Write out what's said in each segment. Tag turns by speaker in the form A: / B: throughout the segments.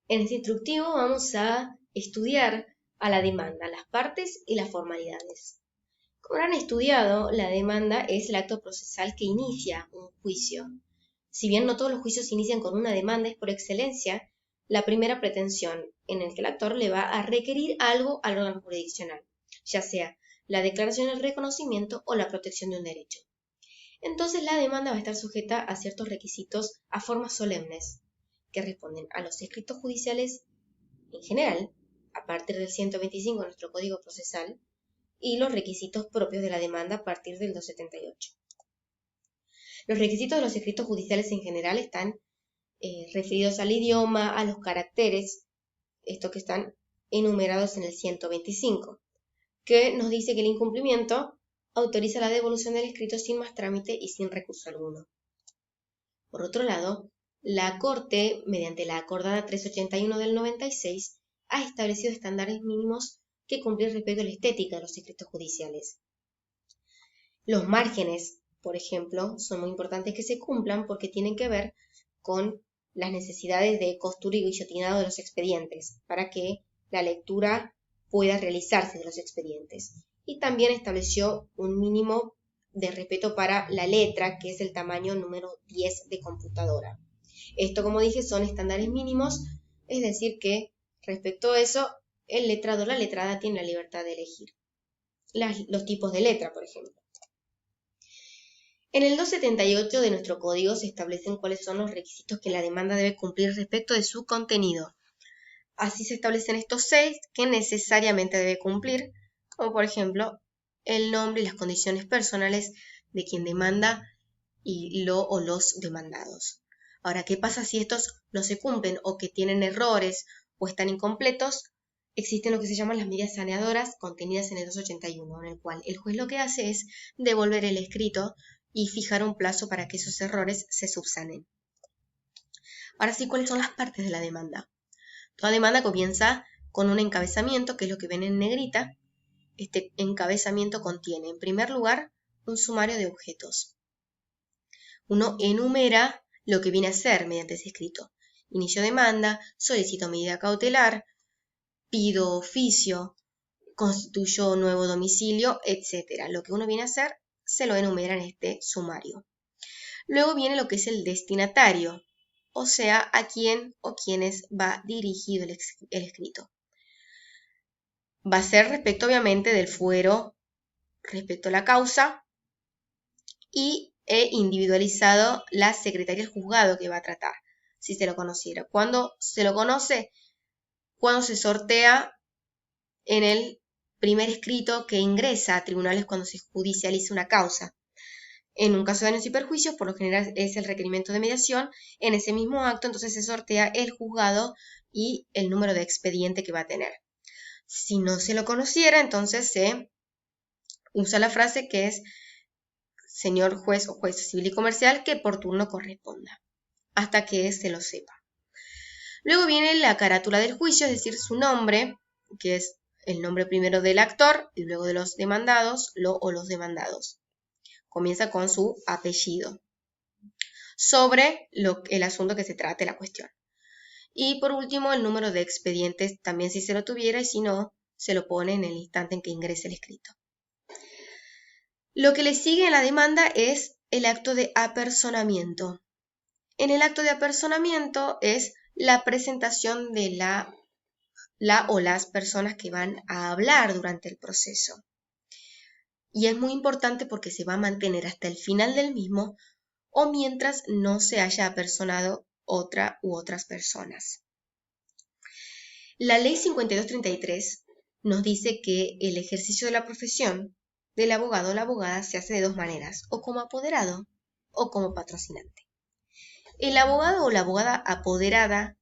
A: En este instructivo vamos a estudiar a la demanda, las partes y las formalidades. Como habrán estudiado, la demanda es el acto procesal que inicia un juicio. Si bien no todos los juicios inician con una demanda, es por excelencia la primera pretensión en el que el actor le va a requerir algo al órgano jurisdiccional, ya sea la declaración del reconocimiento o la protección de un derecho. Entonces la demanda va a estar sujeta a ciertos requisitos a formas solemnes, que responden a los escritos judiciales en general, a partir del 125 de nuestro Código Procesal, y los requisitos propios de la demanda a partir del 278. Los requisitos de los escritos judiciales en general están referidos al idioma, a los caracteres, estos que están enumerados en el 125, que nos dice que el incumplimiento autoriza la devolución del escrito sin más trámite y sin recurso alguno. Por otro lado, la Corte, mediante la acordada 381 del 96, ha establecido estándares mínimos que cumplir respecto a la estética de los escritos judiciales. Los márgenes, por ejemplo, son muy importantes que se cumplan porque tienen que ver con las necesidades de costura y guillotinado de los expedientes, para que la lectura pueda realizarse de los expedientes. Y también estableció un mínimo de respeto para la letra, que es el tamaño número 10 de computadora. Esto, como dije, son estándares mínimos, es decir que respecto a eso, el letrado o la letrada tiene la libertad de elegir los tipos de letra, por ejemplo. En el 278 de nuestro código se establecen cuáles son los requisitos que la demanda debe cumplir respecto de su contenido. Así se establecen estos 6 que necesariamente debe cumplir, como por ejemplo el nombre y las condiciones personales de quien demanda y lo o los demandados. Ahora, ¿qué pasa si estos no se cumplen o que tienen errores o están incompletos? Existen lo que se llaman las medidas saneadoras contenidas en el 281, en el cual el juez lo que hace es devolver el escrito y fijar un plazo para que esos errores se subsanen. Ahora sí, ¿cuáles son las partes de la demanda? Toda demanda comienza con un encabezamiento, que es lo que ven en negrita. Este encabezamiento contiene, en primer lugar, un sumario de objetos. Uno enumera lo que viene a ser mediante ese escrito. Inicio demanda, solicito medida cautelar, pido oficio, constituyo nuevo domicilio, etc. Lo que uno viene a hacer se lo enumera en este sumario. Luego viene lo que es el destinatario, o sea, a quién o quiénes va dirigido el escrito. Va a ser respecto, obviamente, del fuero, respecto a la causa, y individualizado la secretaría del juzgado que va a tratar, si se lo conociera. ¿Cuándo se lo conoce? Cuando se sortea en el primer escrito que ingresa a tribunales cuando se judicializa una causa. En un caso de daños y perjuicios, por lo general es el requerimiento de mediación. En ese mismo acto, entonces se sortea el juzgado y el número de expediente que va a tener. Si no se lo conociera, entonces se usa la frase que es señor juez o juez civil y comercial que por turno corresponda, hasta que se lo sepa. Luego viene la carátula del juicio, es decir, su nombre, que es el nombre primero del actor y luego de los demandados, lo o los demandados. Comienza con su apellido, sobre el asunto que se trate la cuestión. Y por último, el número de expedientes, también si se lo tuviera, y si no, se lo pone en el instante en que ingrese el escrito. Lo que le sigue a la demanda es el acto de apersonamiento. En el acto de apersonamiento es la presentación de la o las personas que van a hablar durante el proceso. Y es muy importante porque se va a mantener hasta el final del mismo o mientras no se haya apersonado otra u otras personas. La ley 5233 nos dice que el ejercicio de la profesión del abogado o la abogada se hace de dos maneras, o como apoderado o como patrocinante. El abogado o la abogada apoderada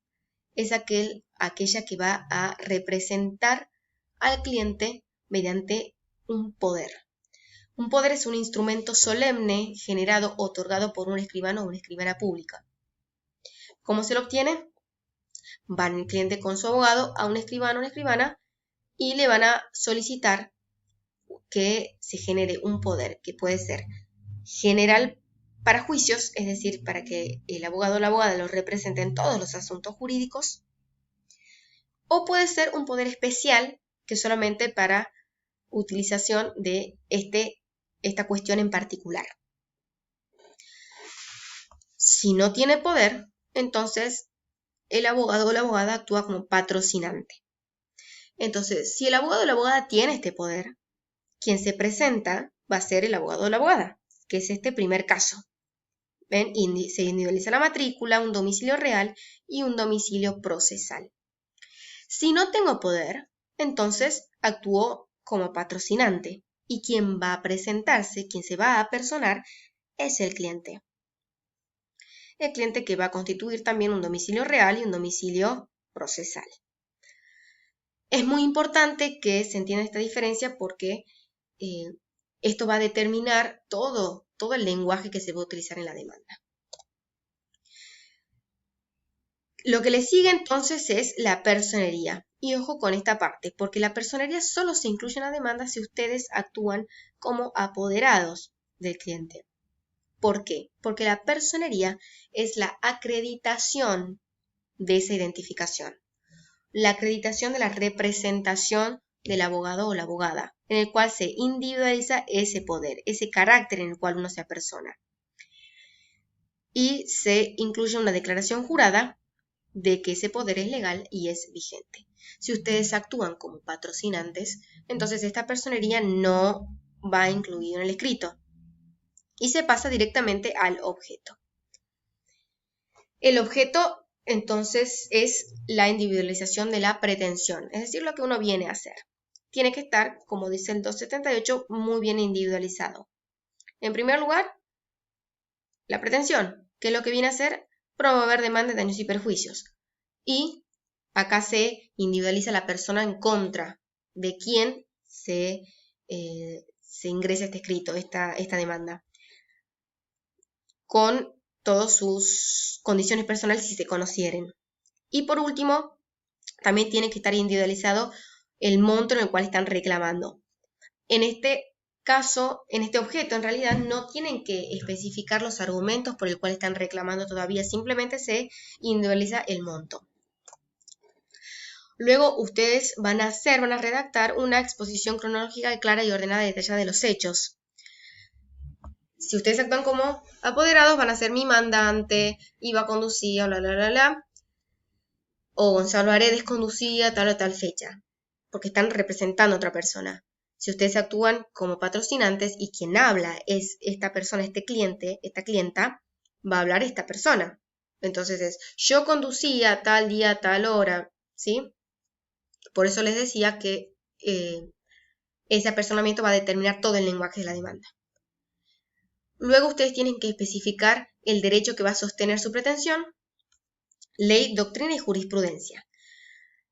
A: es aquella que va a representar al cliente mediante un poder. Un poder es un instrumento solemne generado, otorgado por un escribano o una escribana pública. ¿Cómo se lo obtiene? Va el cliente con su abogado a un escribano o una escribana y le van a solicitar que se genere un poder que puede ser general para juicios, es decir, para que el abogado o la abogada lo represente en todos los asuntos jurídicos, o puede ser un poder especial que solamente para utilización de esta cuestión en particular. Si no tiene poder, entonces el abogado o la abogada actúa como patrocinante. Entonces, si el abogado o la abogada tiene este poder, quien se presenta va a ser el abogado o la abogada, que es este primer caso. ¿Ven? Se individualiza la matrícula, un domicilio real y un domicilio procesal. Si no tengo poder, entonces actúo como patrocinante y quien va a presentarse, quien se va a personar, es el cliente. El cliente que va a constituir también un domicilio real y un domicilio procesal. Es muy importante que se entienda esta diferencia porque esto va a determinar todo el lenguaje que se va a utilizar en la demanda. Lo que le sigue entonces es la personería. Y ojo con esta parte, porque la personería solo se incluye en la demanda si ustedes actúan como apoderados del cliente. ¿Por qué? Porque la personería es la acreditación de esa identificación. La acreditación de la representación del abogado o la abogada, en el cual se individualiza ese poder, ese carácter en el cual uno se apersona. Y se incluye una declaración jurada de que ese poder es legal y es vigente. Si ustedes actúan como patrocinantes, entonces esta personería no va incluida en el escrito y se pasa directamente al objeto. El objeto entonces es la individualización de la pretensión, es decir, lo que uno viene a hacer. Tiene que estar, como dice el 278, muy bien individualizado. En primer lugar, la pretensión, que es lo que viene a hacer promover demanda de daños y perjuicios. Y acá se individualiza la persona en contra de quien se ingresa este escrito, esta demanda, con todas sus condiciones personales si se conocieren. Y por último, también tiene que estar individualizado el monto en el cual están reclamando. En este caso, en este objeto, en realidad no tienen que especificar los argumentos por el cual están reclamando todavía, simplemente se individualiza el monto. Luego ustedes van a redactar una exposición cronológica clara y ordenada y detallada de los hechos. Si ustedes actúan como apoderados, van a ser mi mandante, Iba conducía, bla, bla, bla, bla. O Gonzalo Aredes conducía tal o tal fecha, porque están representando a otra persona. Si ustedes actúan como patrocinantes y quien habla es esta persona, este cliente, esta clienta, va a hablar esta persona. Entonces es, yo conducía tal día, tal hora, ¿sí? Por eso les decía que ese apersonamiento va a determinar todo el lenguaje de la demanda. Luego ustedes tienen que especificar el derecho que va a sostener su pretensión, ley, doctrina y jurisprudencia.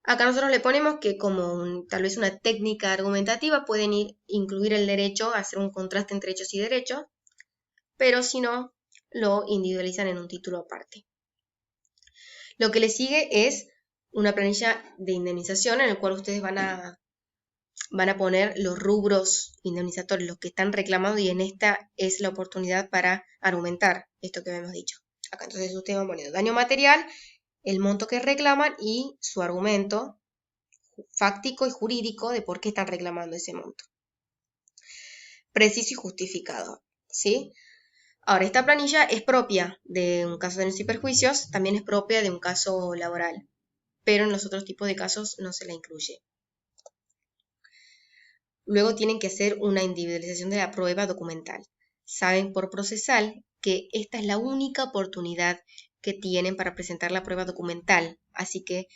A: Acá nosotros le ponemos que como tal vez una técnica argumentativa pueden incluir el derecho, hacer un contraste entre hechos y derechos, pero si no, lo individualizan en un título aparte. Lo que le sigue es una planilla de indemnización en el cual ustedes van a poner los rubros indemnizatorios, los que están reclamando, y en esta es la oportunidad para argumentar esto que habíamos dicho. Acá entonces ustedes van poniendo daño material, el monto que reclaman y su argumento fáctico y jurídico de por qué están reclamando ese monto. Preciso y justificado, ¿sí? Ahora, esta planilla es propia de un caso de daños y perjuicios, también es propia de un caso laboral, pero en los otros tipos de casos no se la incluye. Luego tienen que hacer una individualización de la prueba documental. Saben por procesal que esta es la única oportunidad que tienen para presentar la prueba documental, así que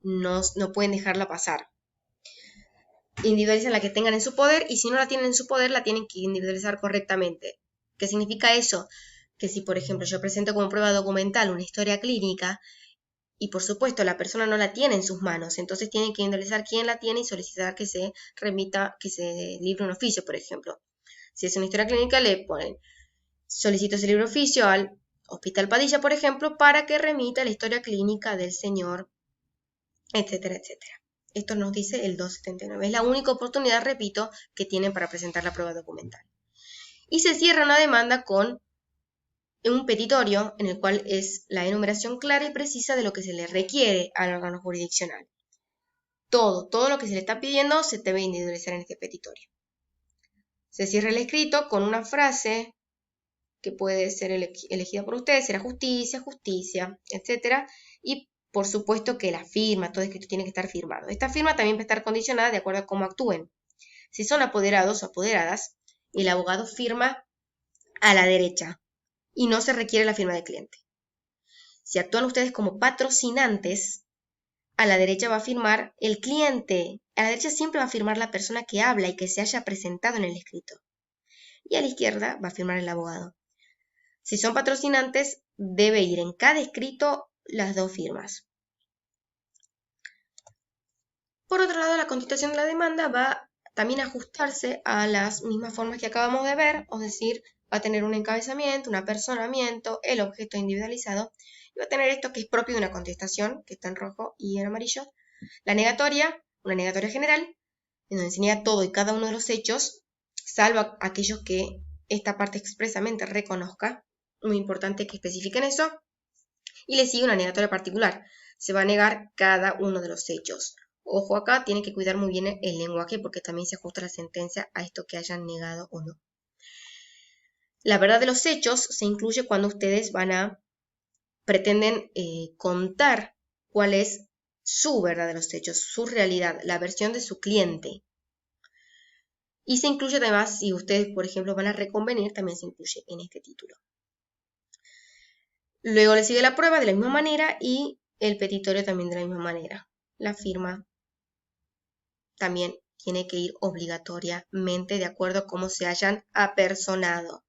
A: no pueden dejarla pasar. Individualizan la que tengan en su poder y si no la tienen en su poder la tienen que individualizar correctamente. ¿Qué significa eso? Que si, por ejemplo, yo presento como prueba documental una historia clínica y, por supuesto, la persona no la tiene en sus manos, entonces tienen que individualizar quién la tiene y solicitar que se remita, que se libre un oficio, por ejemplo. Si es una historia clínica, le ponen, solicito ese libro oficio al Hospital Padilla, por ejemplo, para que remita la historia clínica del señor, etcétera, etcétera. Esto nos dice el 279. Es la única oportunidad, repito, que tienen para presentar la prueba documental. Y se cierra una demanda con un petitorio en el cual es la enumeración clara y precisa de lo que se le requiere al órgano jurisdiccional. todo lo que se le está pidiendo se debe individualizar en este petitorio. Se cierra el escrito con una frase que puede ser elegida por ustedes, será justicia, justicia, etc. Y por supuesto que la firma, todo escrito tiene que estar firmado. Esta firma también va a estar condicionada de acuerdo a cómo actúen. Si son apoderados o apoderadas, el abogado firma a la derecha y no se requiere la firma del cliente. Si actúan ustedes como patrocinantes, a la derecha va a firmar el cliente. A la derecha siempre va a firmar la persona que habla y que se haya presentado en el escrito. Y a la izquierda va a firmar el abogado. Si son patrocinantes, debe ir en cada escrito las dos firmas. Por otro lado, la contestación de la demanda va también a ajustarse a las mismas formas que acabamos de ver, es decir, va a tener un encabezamiento, un apersonamiento, el objeto individualizado, y va a tener esto que es propio de una contestación, que está en rojo y en amarillo, la negatoria, una negatoria general, en donde se niega todo y cada uno de los hechos, salvo aquellos que esta parte expresamente reconozca, muy importante que especifiquen eso, y le sigue una negatoria particular, se va a negar cada uno de los hechos. Ojo acá, tienen que cuidar muy bien el lenguaje porque también se ajusta la sentencia a esto que hayan negado o no. La verdad de los hechos se incluye cuando ustedes pretenden contar cuál es su verdad de los hechos, su realidad, la versión de su cliente. Y se incluye además, si ustedes, por ejemplo, van a reconvenir, también se incluye en este título. Luego le sigue la prueba de la misma manera y el petitorio también de la misma manera. La firma también tiene que ir obligatoriamente de acuerdo a cómo se hayan apersonado.